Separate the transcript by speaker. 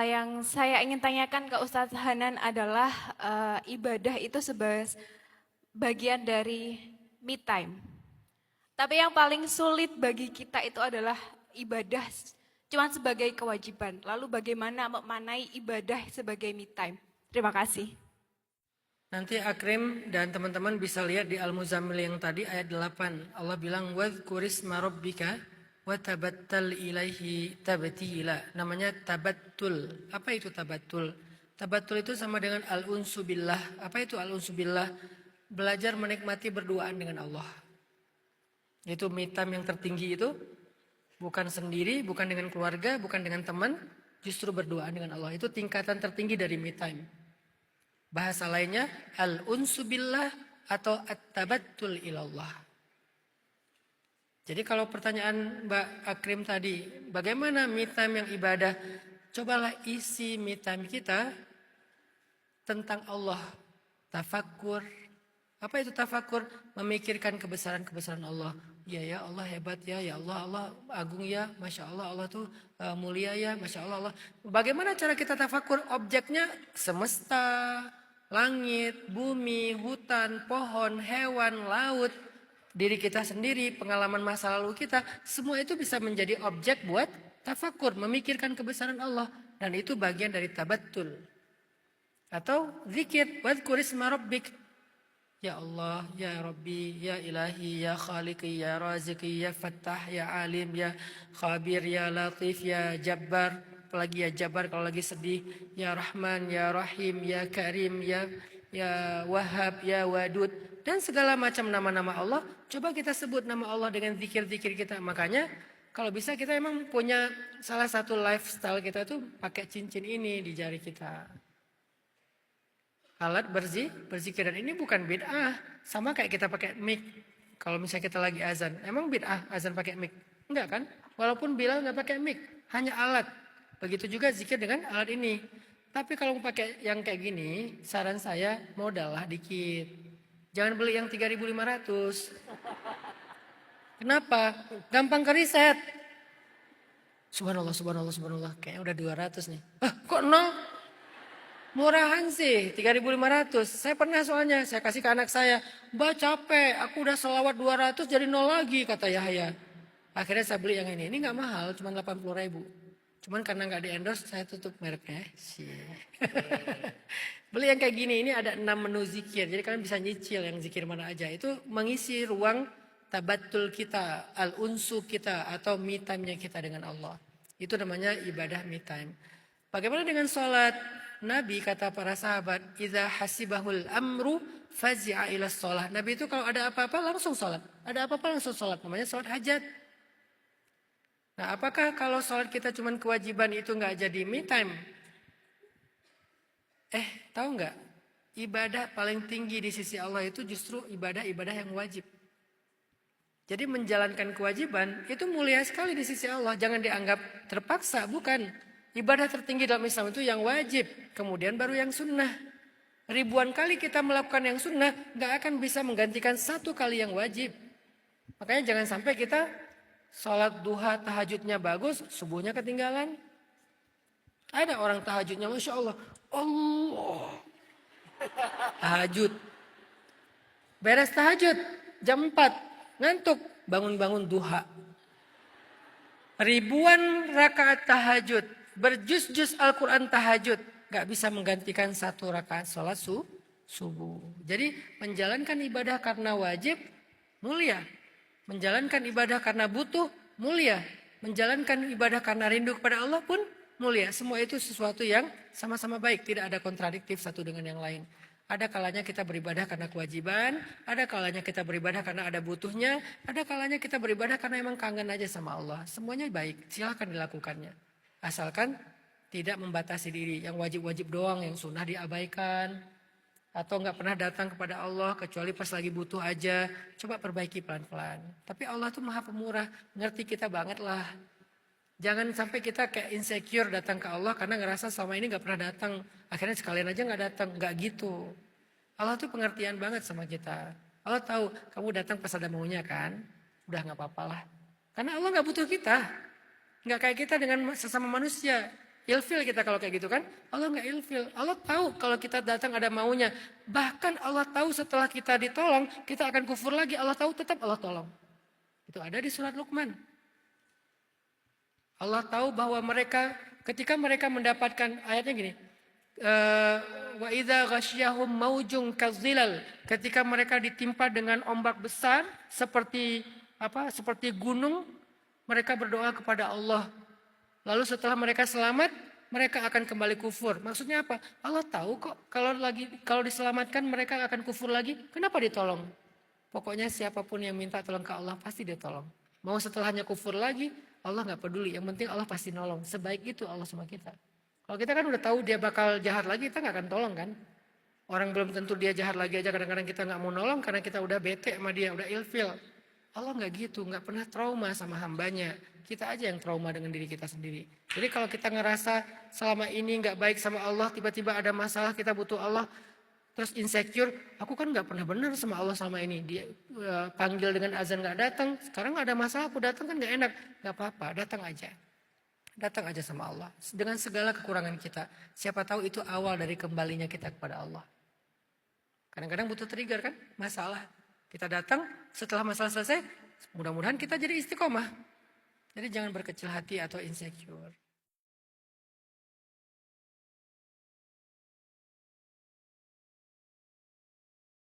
Speaker 1: Yang saya ingin tanyakan ke Ustadz Hanan adalah ibadah itu bagian dari me time. Tapi yang paling sulit bagi kita itu adalah ibadah cuma sebagai kewajiban. Lalu bagaimana memaknai ibadah sebagai me time? Terima kasih.
Speaker 2: Nanti Akrim dan teman-teman bisa lihat di Al-Muzammil yang tadi ayat 8. Allah bilang wadhkurisma rabbika wa tabattal ilaihi tabtila. Namanya tabattul. Apa itu tabattul? Tabattul itu sama dengan al-unsu billah. Apa itu al-unsu billah? Belajar menikmati berduaan dengan Allah. Itu me time yang tertinggi itu bukan sendiri, bukan dengan keluarga, bukan dengan teman, justru berduaan dengan Allah. Itu tingkatan tertinggi dari me time. Bahasa lainnya al-unsu billah atau at-tabattul ilallah. Jadi kalau pertanyaan Mbak Akrim tadi, bagaimana me time yang ibadah? Cobalah isi me time kita tentang Allah. Tafakkur. Apa itu tafakkur? Memikirkan kebesaran-kebesaran Allah. Ya Allah hebat ya Allah, Allah agung ya, Masya Allah, Allah tuh mulia ya, Masya Allah, Allah. Bagaimana cara kita tafakkur? Objeknya semesta, langit, bumi, hutan, pohon, hewan, laut, diri kita sendiri, pengalaman masa lalu kita, semua itu bisa menjadi objek buat tafakkur, memikirkan kebesaran Allah. Dan itu bagian dari tabattul. Atau zikir, wadhkurisma rabbik. Ya Allah, Ya Rabbi, Ya Ilahi, Ya Khaliqi, Ya Raziki, Ya Fattah, Ya Alim, Ya Khabir, Ya Latif, Ya Jabbar. Apalagi Ya Jabbar kalau lagi sedih. Ya Rahman, Ya Rahim, Ya Karim, Ya Wahhab, Ya Wadud. Dan segala macam nama-nama Allah. Coba kita sebut nama Allah dengan zikir-zikir kita. Makanya kalau bisa kita emang punya salah satu lifestyle kita tuh pakai cincin ini di jari kita. Alat berzikir dan ini bukan bid'ah. Sama kayak kita pakai mic. Kalau misalnya kita lagi azan, emang bid'ah azan pakai mic? Enggak kan? Walaupun Bilal nggak pakai mic, hanya alat. Begitu juga zikir dengan alat ini. Tapi kalau mau pakai yang kayak gini, saran saya modal lah dikit. Jangan beli yang 3.500. Kenapa? Gampang ke riset. Subhanallah, subhanallah, subhanallah. Kayaknya udah 200 nih. Kok nol? Murahan sih, 3.500. Saya pernah soalnya, saya kasih ke anak saya. Mbak capek, aku udah selawat 200 jadi nol lagi, kata Yahya. Akhirnya saya beli yang ini. Ini gak mahal, cuma 80.000. Cuman karena gak di endorse, saya tutup mereknya. Beli yang kayak gini, ini ada 6 menu zikir. Jadi kalian bisa nyicil yang zikir mana aja. Itu mengisi ruang tabattul kita, al-unsu kita, atau me time-nya kita dengan Allah. Itu namanya ibadah me time. Bagaimana dengan sholat? Nabi kata para sahabat, "Idza hasibahul amru fazi'a ila sholat." Nabi itu kalau ada apa-apa langsung sholat. Ada apa-apa langsung sholat. Namanya sholat hajat. Nah, apakah kalau sholat kita cuma kewajiban itu nggak jadi me time? Tahu nggak? Ibadah paling tinggi di sisi Allah itu justru ibadah-ibadah yang wajib. Jadi menjalankan kewajiban itu mulia sekali di sisi Allah. Jangan dianggap terpaksa, bukan. Ibadah tertinggi dalam Islam itu yang wajib, kemudian baru yang sunnah. Ribuan kali kita melakukan yang sunnah, gak akan bisa menggantikan satu kali yang wajib. Makanya jangan sampai kita sholat duha tahajudnya bagus, subuhnya ketinggalan. Ada orang tahajudnya, Masya Allah, Allah. Tahajud. Beres tahajud, jam 4, ngantuk, bangun-bangun duha. Ribuan rakaat tahajud, berjus-jus Al-Quran tahajud, gak bisa menggantikan satu rakaat sholat subuh. Jadi menjalankan ibadah karena wajib, mulia. Menjalankan ibadah karena butuh, mulia. Menjalankan ibadah karena rindu kepada Allah pun mulia. Semua itu sesuatu yang sama-sama baik, tidak ada kontradiktif satu dengan yang lain. Ada kalanya kita beribadah karena kewajiban, ada kalanya kita beribadah karena ada butuhnya, ada kalanya kita beribadah karena emang kangen aja sama Allah. Semuanya baik, silahkan dilakukannya. Asalkan tidak membatasi diri, yang wajib-wajib doang, yang sunnah diabaikan. Atau nggak pernah datang kepada Allah kecuali pas lagi butuh aja. Coba perbaiki pelan-pelan. Tapi Allah tuh maha pemurah, ngerti kita banget lah. Jangan sampai kita kayak insecure datang ke Allah karena ngerasa selama ini gak pernah datang. Akhirnya sekalian aja gak datang. Gak gitu. Allah tuh pengertian banget sama kita. Allah tahu kamu datang pas ada maunya kan. Udah gak apa-apa lah. Karena Allah gak butuh kita. Gak kayak kita dengan sesama manusia. Ilfil kita kalau kayak gitu kan. Allah nggak ilfil. Allah tahu kalau kita datang ada maunya. Bahkan Allah tahu setelah kita ditolong, kita akan kufur lagi. Allah tahu tetap Allah tolong. Itu ada di surat Luqman. Allah tahu bahwa mereka, ketika mereka mendapatkan, ayatnya gini. Wa idza ghasyahum maujun kadzilal, ketika mereka ditimpa dengan ombak besar seperti seperti gunung, mereka berdoa kepada Allah. Lalu setelah mereka selamat, mereka akan kembali kufur. Maksudnya apa? Allah tahu kok kalau diselamatkan mereka akan kufur lagi. Kenapa ditolong? Pokoknya siapapun yang minta tolong ke Allah pasti dia tolong. Mau setelahnya kufur lagi, Allah nggak peduli. Yang penting Allah pasti nolong. Sebaik itu Allah sama kita. Kalau kita kan udah tahu dia bakal jahat lagi, kita nggak akan tolong kan? Orang belum tentu dia jahat lagi aja, kadang-kadang kita nggak mau nolong karena kita udah bete sama dia, udah ilfil. Allah nggak gitu, nggak pernah trauma sama hambanya. Kita aja yang trauma dengan diri kita sendiri. Jadi kalau kita ngerasa selama ini nggak baik sama Allah, tiba-tiba ada masalah kita butuh Allah, terus insecure, aku kan nggak pernah benar sama Allah selama ini. Dia panggil dengan azan nggak datang, sekarang ada masalah aku datang kan nggak enak, nggak apa-apa, datang aja. Datang aja sama Allah dengan segala kekurangan kita. Siapa tahu itu awal dari kembalinya kita kepada Allah. Kadang-kadang butuh trigger kan, masalah. Kita datang, setelah masalah selesai, mudah-mudahan kita jadi istiqomah. Jadi jangan berkecil hati atau insecure.